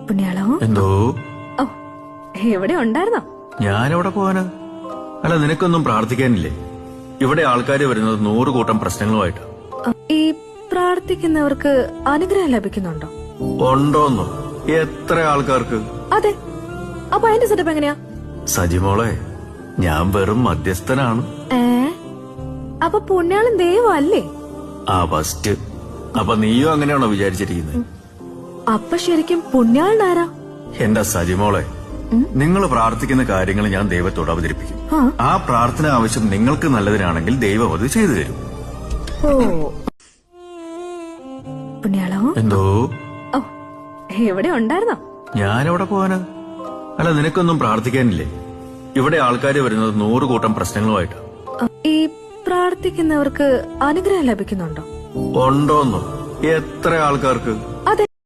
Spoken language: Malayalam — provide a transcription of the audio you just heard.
പുണ്യാളോ എന്തോ ഓ എവിടെ ഉണ്ടായിരുന്നോ? ഞാനെവിടെ പോവാന്? അല്ല, നിനക്കൊന്നും പ്രാർത്ഥിക്കാനില്ലേ? ഇവിടെ ആൾക്കാര് വരുന്നത് 100 കൂട്ടം പ്രശ്നങ്ങളുമായിട്ട്. ഈ പ്രാർത്ഥിക്കുന്നവർക്ക് അനുഗ്രഹം ലഭിക്കുന്നുണ്ടോ? ഉണ്ടോന്നോ? എത്ര ആൾക്കാർക്ക്? അതെ. അപ്പൊ അതിന്റെ സെറ്റപ്പ് എങ്ങനെയാ? സജിമോളെ, ഞാൻ വെറും മധ്യസ്ഥനാണ്. അപ്പൊ പുണ്യാളൻ ദൈവം അല്ലേ? ആ ഫസ്റ്റ്. അപ്പൊ നീയും അങ്ങനെയാണോ വിചാരിച്ചിരിക്കുന്നത്? അപ്പൊ ശരിക്കും പുണ്യാളൻ ആരാ? എന്റെ സജിമോളെ, നിങ്ങൾ പ്രാർത്ഥിക്കുന്ന കാര്യങ്ങൾ ഞാൻ ദൈവത്തോട് അവതരിപ്പിക്കും. ആ പ്രാർത്ഥന ആവശ്യം നിങ്ങൾക്ക് നല്ലതിനാണെങ്കിൽ ദൈവം അത് ചെയ്തു തരും. ഓ പുണ്യാളോ എന്തോ ഓ എവിടെ ഉണ്ടായിരുന്നോ? ഞാനെവിടെ പോവാന്? അല്ല, നിനക്കൊന്നും പ്രാർത്ഥിക്കാനില്ലേ? ഇവിടെ ആൾക്കാര് വരുന്നത് 100 കൂട്ടം പ്രശ്നങ്ങളുമായിട്ട്. ഈ പ്രാർത്ഥിക്കുന്നവർക്ക് അനുഗ്രഹം ലഭിക്കുന്നുണ്ടോ? ഉണ്ടോന്നോ? എത്ര ആൾക്കാർക്ക്?